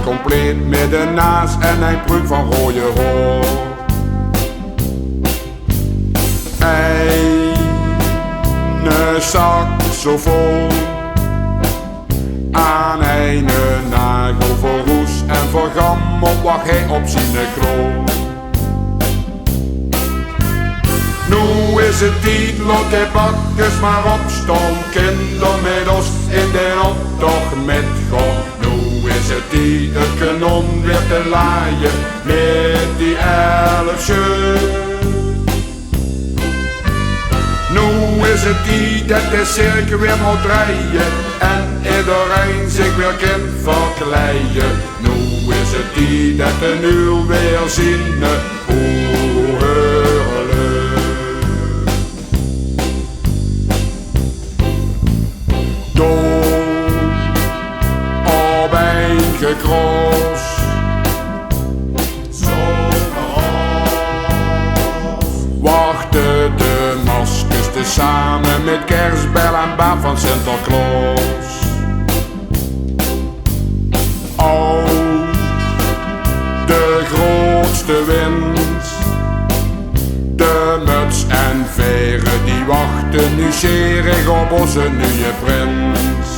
compleet met een naas en een pruik van rode hoor. Eine saxofoon aan een nagel voor roes en voor gammel wacht hij op zijn kroon. Nu is het tijd, laat de bakkers maar opstaan, kinder met ons in de optocht met God. Nu is het tijd, het kanon weer te laaien met die 11 schut. Nu is het tijd dat de cirkel weer moet draaien en iedereen zich weer kan verkleien. Nu is het tijd dat de nul weer zinnen oorheuren. Dood op een gekroos, wachten de maskers tezamen met kerstbel en baap van Sinterklaas. Oh, de grootste winst, de muts en veren die wachten nu zeerig op onze nieuwe prins.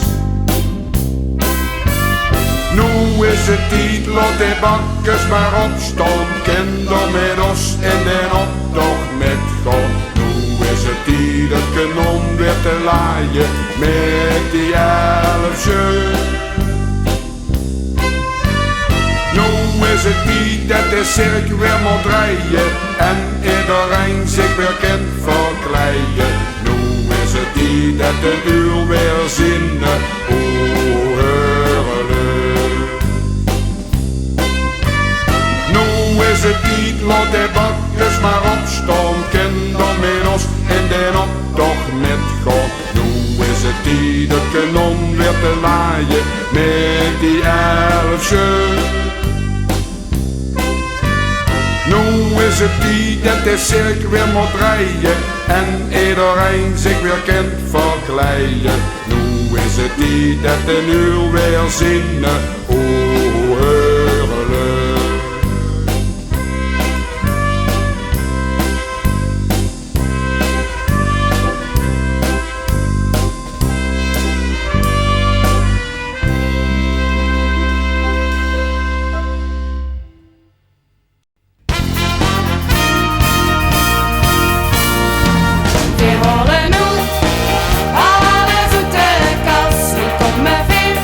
Nu is het tijd, laat de bakkers maar opstaan, kinder met ons in de optocht met God. Nu is het tijd, het kanon weer te laaien met die 11 schut. Nu is het tijd dat de cirkel weer moet draaien en iedereen zich weer kan verkleien. Nu is het tijd dat de uur weer zinnen oorheuren. Nu is het tijd, laat de bakkers maar opstaan, kinder met ons in de optocht met God. Nu is het tijd, het kanon weer te laaien met die 11 schut. Nu is het tijd dat de cirkel weer moet draaien en iedereen zich weer kan verkleien. Nu is het tijd dat de nul weer zinnen oorheuren. Alles uit de kast, kom me weer.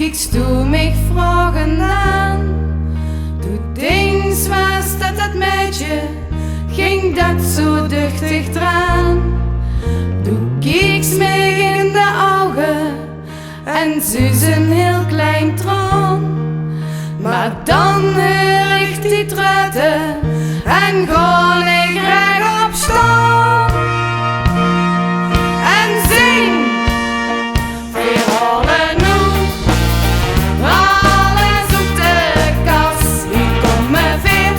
Kiekst du mich vragen aan? Du denkst was dat meisje ging dat zo duchtig dran. Du kiekst mij in de ogen en zus een heel klein traan. Maar dan hoor ik die truiten en ga ik rechtop staan en zing. We halen nu alles op de kast. Hier komen weer,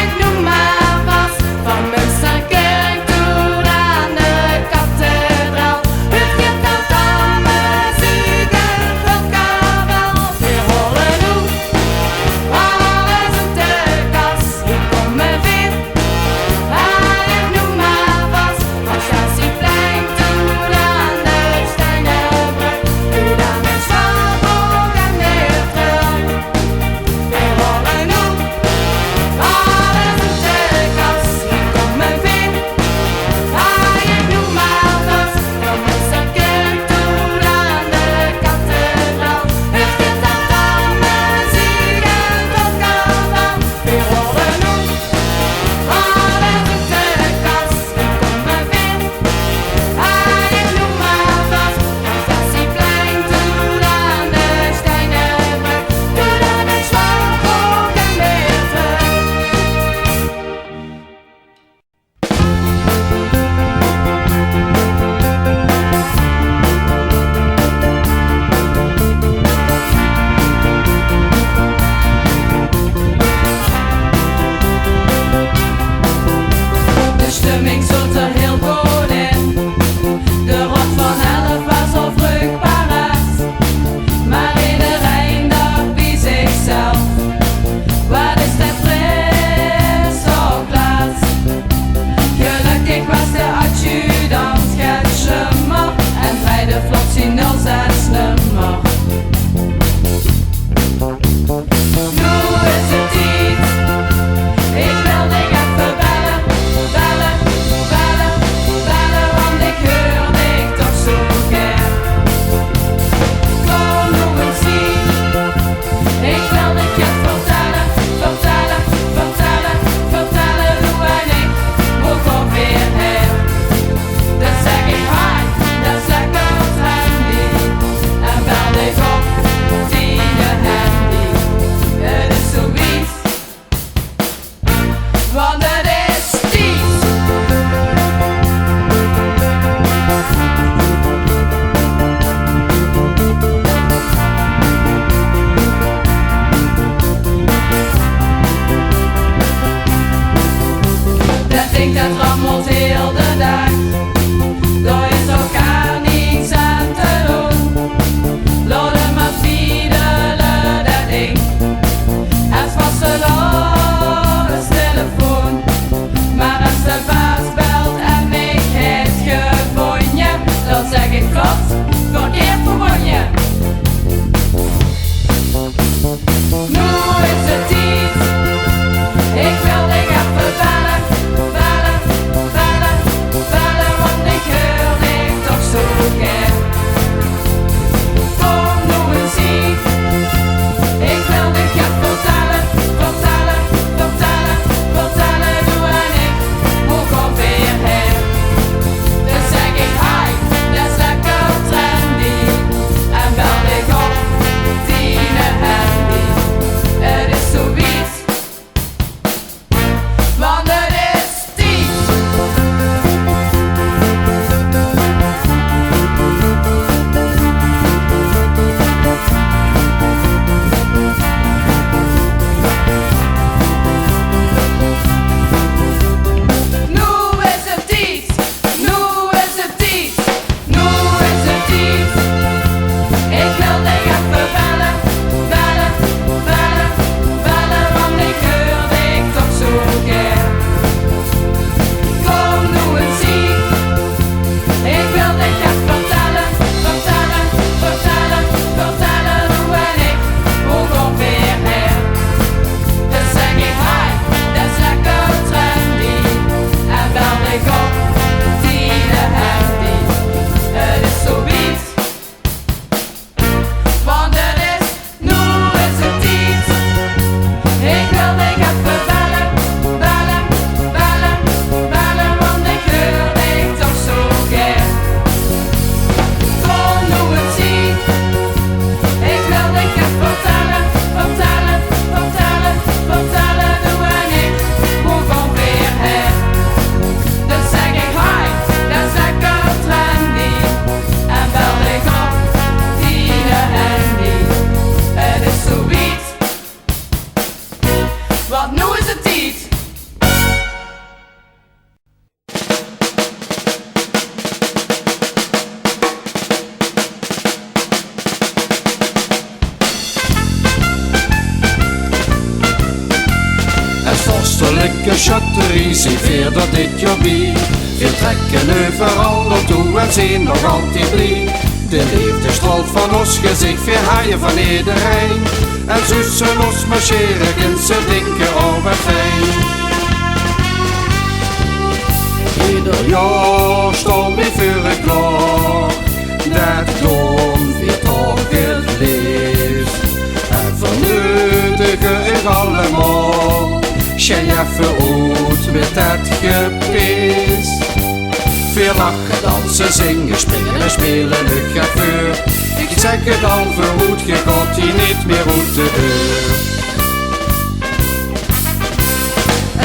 ik noem maar vast. Van Münsterkerk tot aan de kathedraal. Het getal van muziek en van kabaal. We halen nu alles op de kast. Hier komen vorstelijke chatterie, zie veer dat dit jobie. Veel trekken overal naartoe en zien nog altijd blij. De liefde straalt van ons gezicht, veel haaien van iedereen. En zussen ons marcheren, en ze denken over fijn. Ieder jaar staan we voor het klaar, dat doen we toch het liefst. En vernutigen ik allemaal, schijn even uit met dat gepis. Veel lachen, dansen, zingen, springen en spelen, ik ga voor. Ik zeg het al verhoed, je gaat hier niet meer uit de deur.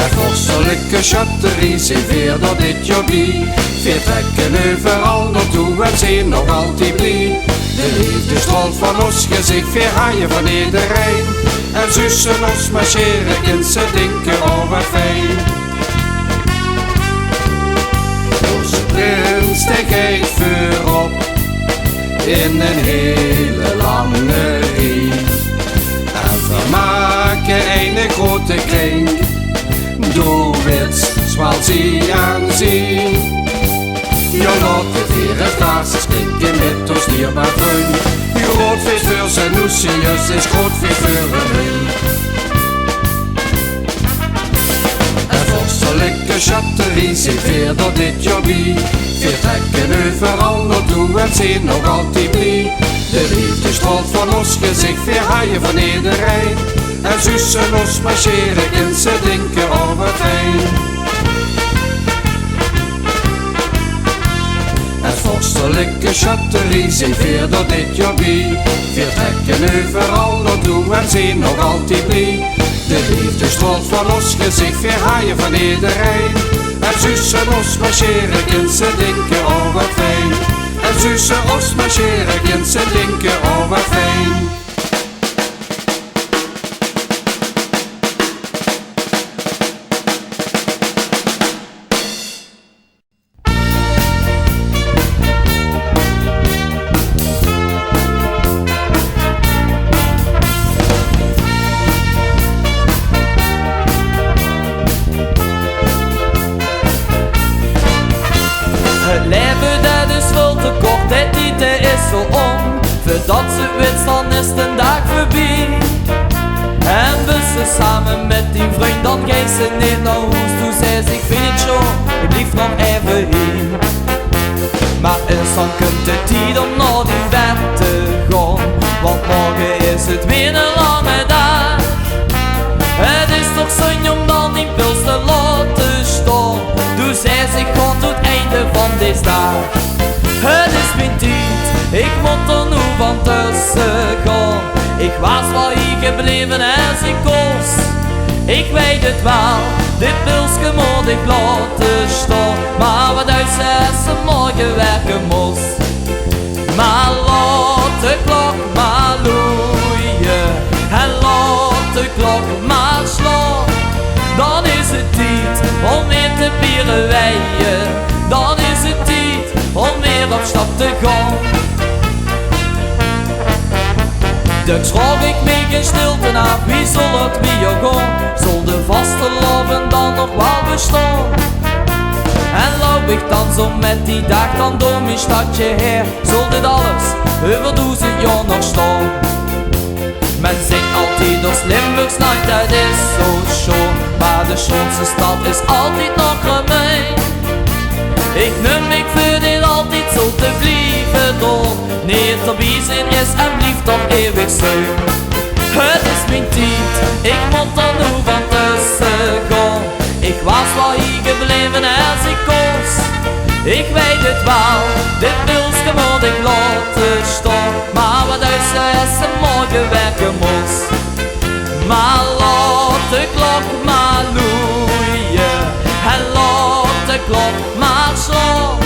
En vorstelijke chatterie, zie weer dat dit jobie. Veel trekken overal naartoe en zien nog altijd blij. De liefde straalt van ons gezicht, veel haaien van iedereen. En zussen ons marcheren, en ze denken over fijn. Onze prins steekt voorop in een hele lange rie. En we maken een grote kring, doe wit, zoals zie aan zie. Je laat de vieren glazen stinken met ons dierbaar vriend. Je groot vis voor zijn noesjes is groot vis voor een ring. En vorstelijke chatterie, zie veer dat dit jobie. Veel trekken overal naartoe en zien nog altijd blij. De liefde straalt van ons gezicht, veel haaien van iedereen. En zussen ons marcheren, en ze denken over fijn. En vorstelijke chatterie, zie veer dat dit jobie. Veel trekken overal naartoe en zien nog altijd blij. De liefde straalt van ons gezicht, veel haaien van iedereen. En zussen ons marcheren, en ze denken over fijn. En zussen ons marcheren, en ze denken over fijn. Het leven dat is veel te kort, het niet is zo om. Voordat ze weet, dan is de dag voorbij. En we ze samen met die vriend, dan gaan ze niet naar huis. Toen zei ze, ik vind het zo, ik blijf nog even hier. Maar eens dan komt de tijd om naar die weg te gaan. Want morgen is het weer een lange dag. Het is toch zin om dan die pils te laten staan. Toen zei ze, ik ga tot het einde van deze dag. Het is mijn tijd, ik moet er nu van tussen gaan. Ik was wel hier gebleven als ik koos. Ik weet het wel, dit pilsje moet ik laten staan. Maar wat uit als ze morgen werken moest. Maar laat de klok maar loeien. En laat de klok maar slaan. Dan is het tijd om weer te bieren weien. Dan is het tijd om weer op stap te gaan. Dus vraag ik me geen stilte naar, wie zal het weer gaan? Zal de vaste loven dan nog wel bestaan? En loop ik dan zo met die dag dan door mijn stadje her? Zal dit alles over 1000 jaar nog staan? Men zingt altijd als Limburgs night, dat is zo schoon. Maar de schoonste stad is altijd nog gemeen. Ik neem ik voor dit altijd zo te blijven door. Nee, te zijn is en blijft toch eeuwig zo. Het is mijn tijd, ik moet er nu van tussen gaan. Ik was wel hier gebleven als ik koos. Ik weet het wel, dit pilsje moet ik laten staan. Maar wat uit als ze morgen werken moest. Maar laat de klok maar loeien. En laat de klok maar slaan.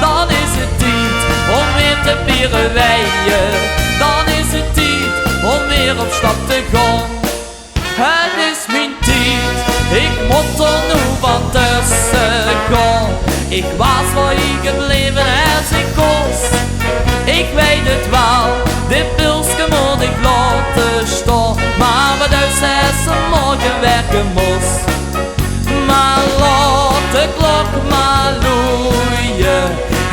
Dan is het tijd om weer te vieren weien. Dan is het tijd om weer op stap te gaan. Het is mijn tijd, ik moet er nu van tussen gaan. Ik was wel hier gebleven als ik koos. Ik weet het wel, dit pilsje moet ik laten staan. Maar wat uit als ze morgen werken moest. maar loeien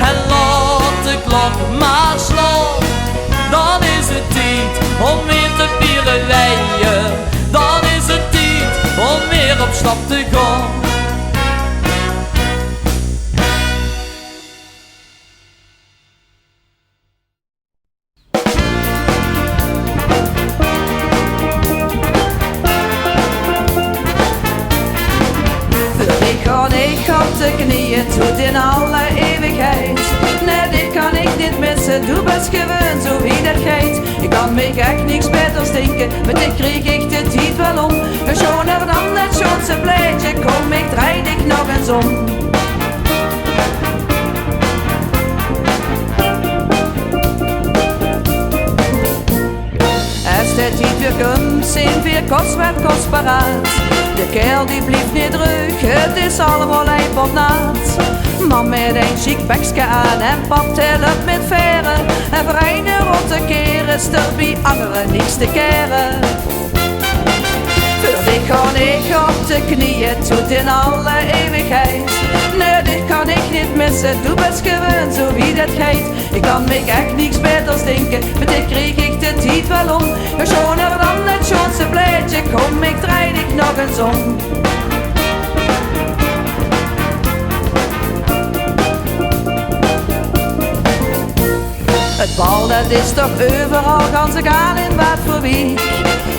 en laat de klok maar slaan. Dan is het tijd om weer te vieren leien. Dan is het tijd om weer op stap te gaan. Ik op de knieën tot in alle eeuwigheid. Nee, dit kan ik niet missen, doe best gewoon zo wie dat gaat. Ik kan me echt niks beters denken, maar dit kreeg ik de tijd wel om. Een schoner dan het schoonste pleitje, kom ik draai ik nog eens om. Als de tijd weer komt, zijn weer kost wat kostbaraat. De kerel die blijft niet terug, het is allemaal lijp op naad. Man met een chic bekske aan en pap telt met veren. En vreine rotte keren, stel bij anderen niks te keren. Voor dit kan ik op de knieën tot in alle eeuwigheid. Nee, dit kan ik niet missen, doe best gewoon zo wie dat gaat. Ik kan me echt niks beters denken, maar dit kreeg ik de tijd wel om. Een schoner dan het schoonste pleitje, kom ik draai ik nog eens om. Het bal dat is toch overal, gaan ze gaan in wat voor week.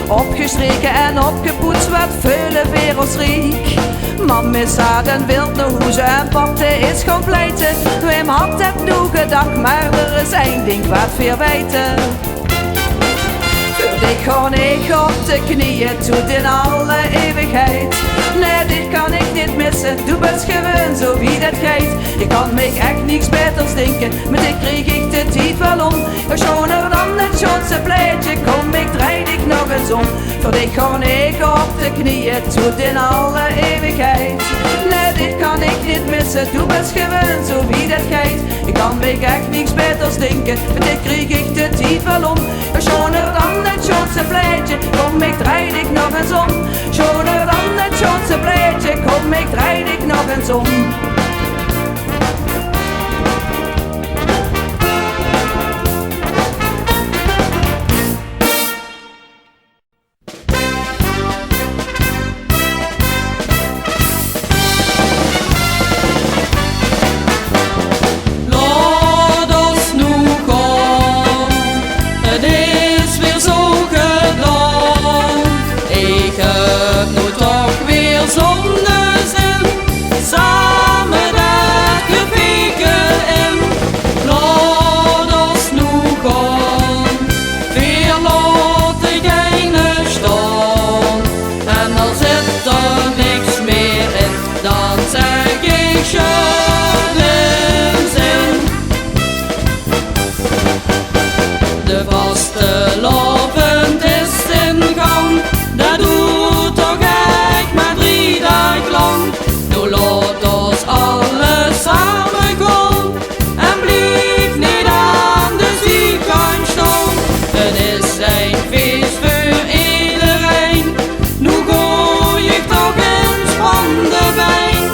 Opgestreken en opgepoetst, wat vele wereldschriek. Man misdaad en wild naar hoezen en papte is compleet. Wim had het nog gedacht, maar er is één ding wat veel weten. Voor dit gewoon ik op de knieën tot in alle eeuwigheid. Nee, dit kan ik niet missen, doe best gewoon zo wie dat gaat. Ik kan me echt niks beters denken, maar dit kreeg ik de tijd wel om. Een schoner dan het schoonste pleitje, kom ik draai ik nog eens om. Voor dit gewoon ik op de knieën tot in alle eeuwigheid. Nee, dit kan ik niet missen, doe best gewoon zo wie dat gaat. Ik kan me echt niks beters denken, maar dit kreeg ik de tijd wel om. Een schoner dan het schoonste pleitje, kom ik draai ik nog eens om. Schoner dan het schoonste pleitje, kom ik draai ik nog eens om. Zonnezin, samen dat geviken in. Laat ons nu gaan, veel laten geen staan. En al zit er niks meer in, dan zeg ik schönen zin. De vaste lovend is in gang, dat doet toch echt maar 3 dagen lang. Nu laat ons alles samen gaan en blijf niet aan de zijkant staan. Het is een feest voor iedereen, nu gooi ik toch eens van de wijn.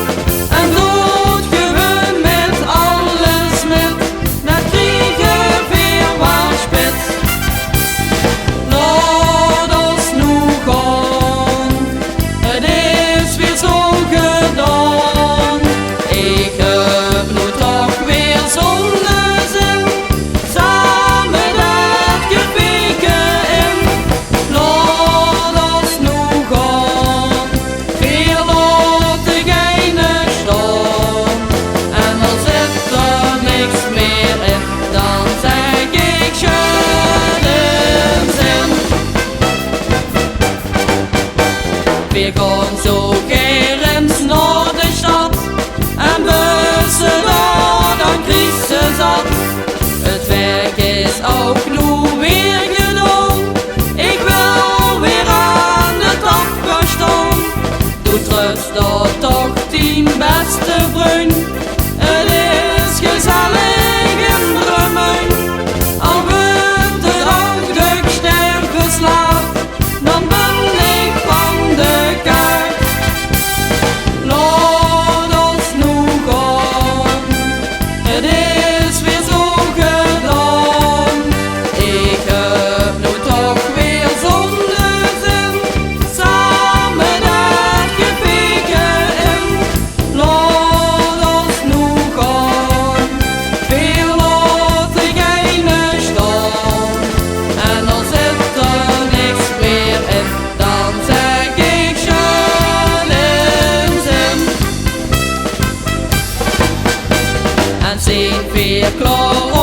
En doet gewoon met alles met, dat kriegen weer wat spit. Laat ons nu gaan, het is weer zo gedaan. Ik heb nu toch weer zonnezin, samen dat geviken in. Laat ons nu gaan, veel laten geen staan. En al zit er niks meer in, dan zeg ik schönen zin. We gaan zo kerens naar de stad en bussen dan crisis zat. Het werk is ook nu weer gedaan, ik wil weer aan de tap gaan staan. Doe trust dat toch 10 beste vriend, het is gezellig in Drummen. Al wordt het ook de sterven slaap, dan ben ik van de kaart.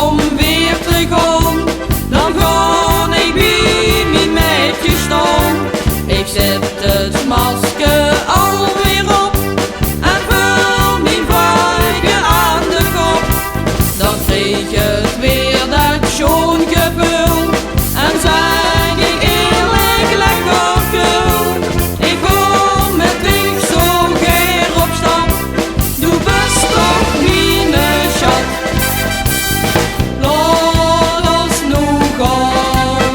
om weer te gaan, dan ga ik bij mijn meidje staan. Ik zet het masker alweer op en vul mijn vuigen aan de kop. Dan kreeg het weer dat schoon gevoel en zeg ik eerlijk lekker cool. Ik kom met weg zo geer op stap, doe best toch mijn schat. Laat ons nu gaan,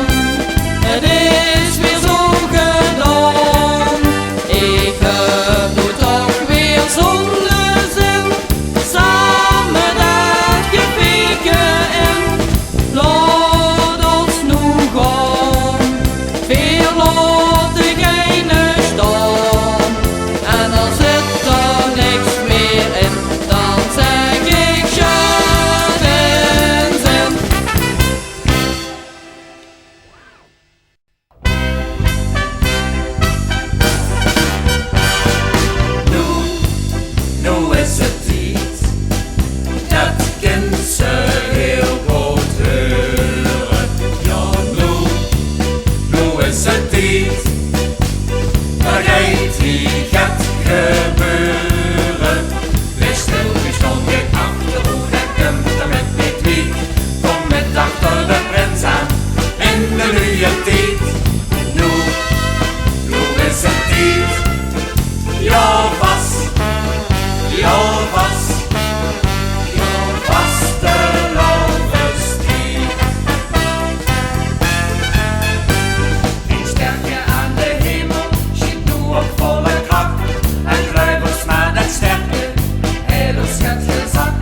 het is weer zo gedaan. Ik heb nu toch weer zonnezin, samen dat gefikken in. Laat ons nu gaan, veel laat ik geen staan. En als zit er niks meer in, dan zeg ik shut in zin. Nu is het tijd dat kind ze heel goed horen. Ja, nu is het tijd. Vergeet wie gaat gebeuren. Wees stil, wees stond niet achter hoe dat komt er met niet wie. Kom met achter de prins aan in de nieuwe tijd. Nu is het tijd. Ja, was. Ja, was de lovenstier. Een sterke aan de hemel schiet nu op volle kracht. En kluivers naar dat sterke, hele schatje zak.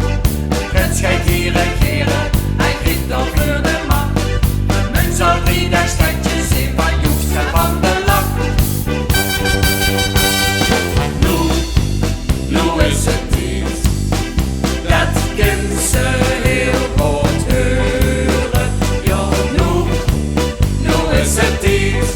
De prins gaat hier regeren, hij kriegt al voor de macht. De mens zal 3 dagen stretjes in van Joest en van de lach. Nu is het tijd dat kind ze heel goed horen. Ja, nu is het tijd.